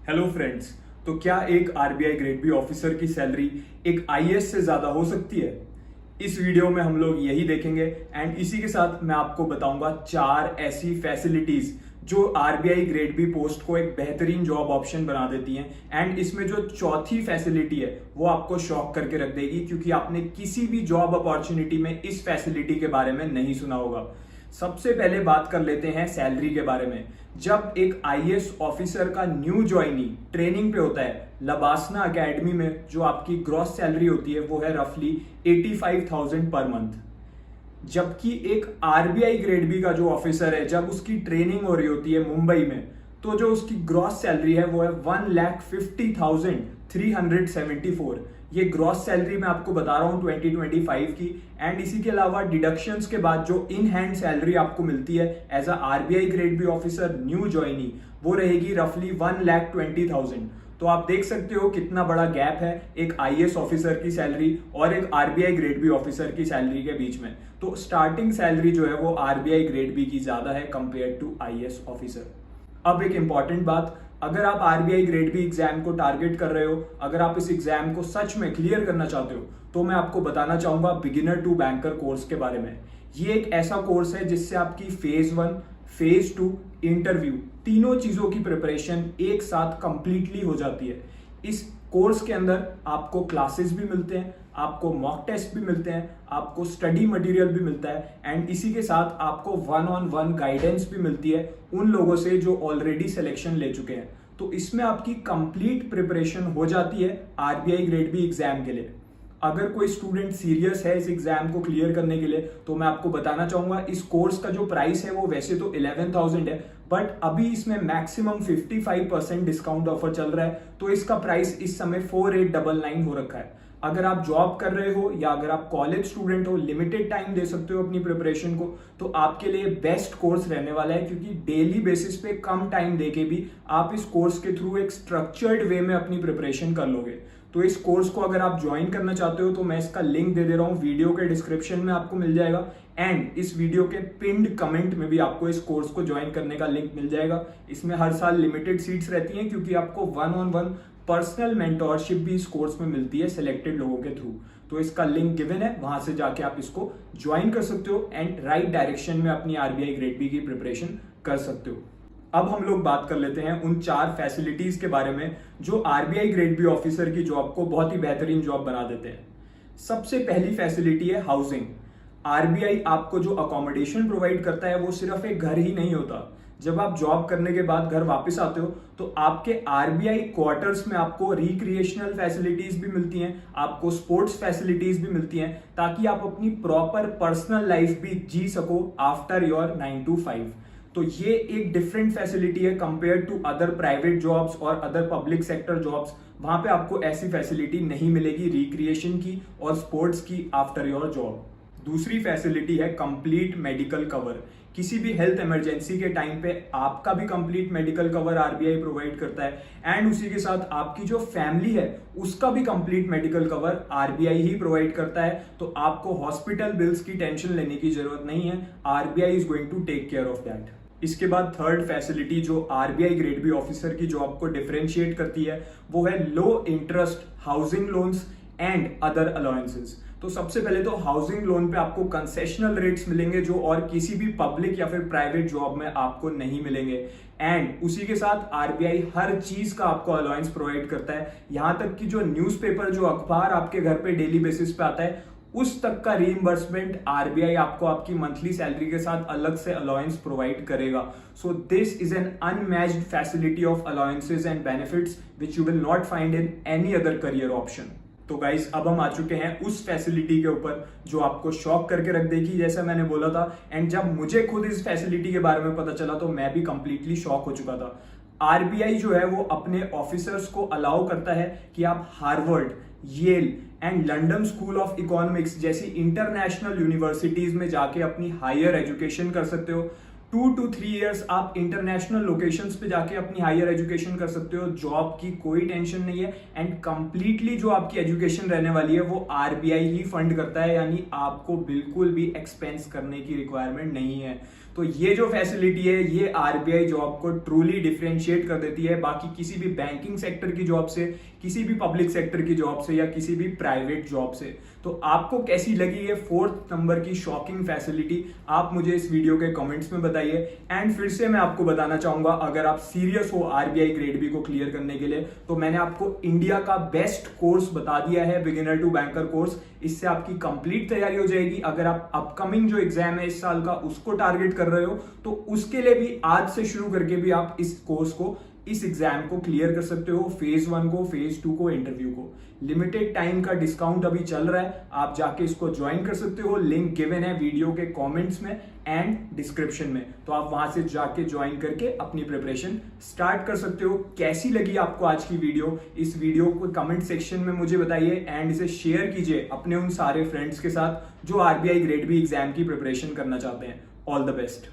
Hello friends. तो क्या एक आरबीआई ग्रेड बी ऑफिसर की सैलरी एक आईएएस से ज्यादा हो सकती है? इस वीडियो में हम लोग यही देखेंगे एंड इसी के साथ मैं आपको बताऊंगा 4 ऐसी फैसिलिटीज जो आरबीआई ग्रेड बी पोस्ट को एक बेहतरीन जॉब ऑप्शन बना देती हैं। एंड इसमें जो चौथी फैसिलिटी है वो आपको शॉक करके रख देगी, क्योंकि आपने किसी भी जॉब अपॉर्चुनिटी में इस फैसिलिटी के बारे में नहीं सुना होगा। सबसे पहले बात कर लेते हैं सैलरी के बारे में। जब एक आईएएस ऑफिसर का न्यू ज्वाइनी ट्रेनिंग पे होता है लबासना एकेडमी में, जो आपकी ग्रॉस सैलरी होती है वो है रफली 85,000 पर मंथ। जबकि एक आरबीआई ग्रेड बी का जो ऑफिसर है, जब उसकी ट्रेनिंग हो रही होती है मुंबई में, तो जो उसकी ग्रॉस सैलरी है वो है 1,50,374। ये ग्रॉस सैलरी मैं आपको बता रहा हूं 2025 की। एंड इसी के अलावा डिडक्शंस के बाद जो इन हैंड सैलरी आपको मिलती है as a RBI grade B officer new joinee, वो रहेगी रफली 1,20,000। तो आप देख सकते हो कितना बड़ा गैप है एक आईएएस ऑफिसर की सैलरी और एक आरबीआई ग्रेड बी ऑफिसर की सैलरी के बीच में। तो स्टार्टिंग सैलरी जो है वो आरबीआई ग्रेड बी की ज्यादा है कंपेयर टू आईएएस ऑफिसर। अब एक इंपॉर्टेंट बात, अगर आप आरबीआई ग्रेड बी एग्जाम को टारगेट कर रहे हो, अगर आप इस एग्जाम को सच में क्लियर करना चाहते हो, तो मैं आपको बताना चाहूंगा बिगिनर टू बैंकर कोर्स के बारे में। ये एक ऐसा कोर्स है जिससे आपकी फेज 1, फेज 2, इंटरव्यू तीनों चीजों की प्रिपरेशन एक साथ कंप्लीटली हो जाती है। इस कोर्स के अंदर आपको क्लासेस भी मिलते हैं, आपको मॉक टेस्ट भी मिलते हैं, आपको स्टडी मटेरियल भी मिलता है एंड इसी के साथ आपको 1-on-1 गाइडेंस भी मिलती है उन लोगों से जो ऑलरेडी सिलेक्शन ले चुके हैं। तो इसमें आपकी कंप्लीट प्रिपरेशन हो जाती है आरबीआई ग्रेड बी एग्जाम के लिए। अगर कोई स्टूडेंट सीरियस है इस एग्जाम को क्लियर करने के लिए, तो मैं आपको बताना चाहूंगा इस कोर्स का जो प्राइस है वो वैसे तो 11,000 है, बट अभी इसमें मैक्सिमम 55% डिस्काउंट ऑफर चल रहा है। तो इसका प्राइस इस समय 4,899 हो रखा है। अगर आप जॉब कर रहे हो या अगर आप कॉलेज स्टूडेंट हो, लिमिटेड टाइम दे सकते हो अपनी प्रिपरेशन को, तो आपके लिए बेस्ट कोर्स रहने वाला है, क्योंकि डेली बेसिस पे कम टाइम देके भी आप इस कोर्स के थ्रू एक स्ट्रक्चर्ड वे में अपनी प्रिपरेशन कर लोगे। तो इस कोर्स को अगर आप ज्वाइन करना चाहते हो तो मैं इसका लिंक दे रहा हूं, वीडियो के डिस्क्रिप्शन में आपको मिल जाएगा एंड इस वीडियो के पिन्ड कमेंट में भी आपको इस कोर्स को ज्वाइन करने का लिंक मिल जाएगा। इसमें हर साल लिमिटेड सीट्स रहती हैं, क्योंकि आपको 1-on-1 पर्सनल मेंटोरशिप भी इस कोर्स में मिलती है सिलेक्टेड लोगों के थ्रू। तो इसका लिंक गिवन है, वहां से जाके आप इसको ज्वाइन कर सकते हो एंड राइट डायरेक्शन में अपनी आरबीआई ग्रेड बी की प्रिपरेशन कर सकते हो। अब हम लोग बात कर लेते हैं उन 4 फैसिलिटीज के बारे में जो आरबीआई ग्रेड बी ऑफिसर की जॉब को बहुत ही बेहतरीन जॉब बना देते हैं। सबसे पहली फैसिलिटी है हाउसिंग। आरबीआई आपको जो अकोमोडेशन प्रोवाइड करता है वो सिर्फ एक घर ही नहीं होता। जब आप जॉब करने के बाद घर वापस आते हो तो आपके आरबीआई क्वार्टर्स में आपको रिक्रिएशनल फैसिलिटीज भी मिलती हैं, आपको स्पोर्ट्स फैसिलिटीज भी मिलती हैं, ताकि आप अपनी प्रॉपर पर्सनल लाइफ भी जी सको आफ्टर योर 9 to 5। तो ये एक डिफरेंट फैसिलिटी है compare to other private jobs और अदर पब्लिक सेक्टर जॉब्स। वहां पे आपको ऐसी फैसिलिटी नहीं मिलेगी रिक्रिएशन की और स्पोर्ट्स की आफ्टर योर जॉब। दूसरी फैसिलिटी है कंप्लीट मेडिकल कवर। किसी भी हेल्थ इमरजेंसी के टाइम पे आपका भी complete medical cover RBI provide करता है एंड उसी के साथ आपकी जो फैमिली है उसका भी कंप्लीट मेडिकल कवर आरबीआई ही प्रोवाइड करता है। तो आपको हॉस्पिटल बिल्स की टेंशन लेने की जरूरत नहीं है, RBI is going to take care of that. इसके बाद थर्ड फैसिलिटी जो आरबीआई ग्रेड बी ऑफिसर की जॉब को डिफरेंशिएट करती है वो है low interest housing loans and other allowances. तो सबसे पहले तो हाउसिंग लोन पे आपको कंसेशनल रेट्स मिलेंगे जो और किसी भी पब्लिक या फिर प्राइवेट जॉब में आपको नहीं मिलेंगे एंड उसी के साथ आरबीआई हर चीज का आपको अलाउंस प्रोवाइड करता है। यहां तक कि जो न्यूज़पेपर, जो अखबार आपके घर पे डेली बेसिस पे आता है, उस तक का रीइंबर्समेंट आरबीआई आपको आपकी मंथली सैलरी के साथ अलग से अलाउंस प्रोवाइड करेगा। So this is an unmatched facility of allowances and benefits which you will not find in any other career option. तो गाइस अब हम आ चुके हैं उस फैसिलिटी के ऊपर जो आपको शॉक करके रख देगी, जैसा मैंने बोला था। एंड जब मुझे खुद इस फैसिलिटी के बारे में पता चला तो मैं भी कंप्लीटली शॉक हो चुका था। आरबीआई जो है वो अपने ऑफिसर्स को अलाउ करता है कि आप Harvard, Yale and London School of Economics जैसी इंटरनेशनल यूनिवर्सिटीज में जाके अपनी हायर एजुकेशन कर सकते हो। 2 to 3 ईयर्स आप इंटरनेशनल लोकेशंस पे जाके अपनी हायर एजुकेशन कर सकते हो। जॉब की कोई टेंशन नहीं है एंड कंप्लीटली जो आपकी एजुकेशन रहने वाली है वो आरबीआई ही फंड करता है, यानी आपको बिल्कुल भी एक्सपेंस करने की रिक्वायरमेंट नहीं है। तो ये जो फैसिलिटी है ये आरबीआई जॉब को ट्रूली डिफरेंशिएट कर देती है बाकी किसी भी बैंकिंग सेक्टर की जॉब से, किसी भी पब्लिक सेक्टर की जॉब से या किसी भी प्राइवेट जॉब से। तो आपको कैसी लगी ये 4th नंबर की शॉकिंग फैसिलिटी, आप मुझे इस वीडियो के कमेंट्स में बताइए। एंड फिर से मैं आपको बताना चाहूंगा, अगर आप सीरियस हो आरबीआई ग्रेड बी को क्लियर करने के लिए, तो मैंने आपको इंडिया का बेस्ट कोर्स बता दिया है, बिगिनर टू बैंकर कोर्स। इससे आपकी कंप्लीट तैयारी हो जाएगी। अगर आप अपकमिंग जो एग्जाम है इस साल का उसको टारगेट कर रहे हो तो उसके लिए भी आज से शुरू करके भी आप इस कोर्स को, इस एग्जाम को क्लियर कर सकते हो, फेज 1 को, फेज 2 को, इंटरव्यू को। लिमिटेड टाइम का डिस्काउंट अभी चल रहा है, आप जाके इसको ज्वाइन कर सकते हो। लिंक गिवन है वीडियो के कमेंट्स में एंड डिस्क्रिप्शन में, तो आप वहां से जाके ज्वाइन करके अपनी प्रिपरेशन स्टार्ट कर सकते हो। कैसी लगी आपको आज की वीडियो? इस वीडियो को कमेंट सेक्शन में मुझे बताइए एंड इसे शेयर कीजिए अपने उन सारे फ्रेंड्स के साथ जो आरबीआई ग्रेड बी एग्जाम की प्रिपरेशन करना चाहते हैं। All the best.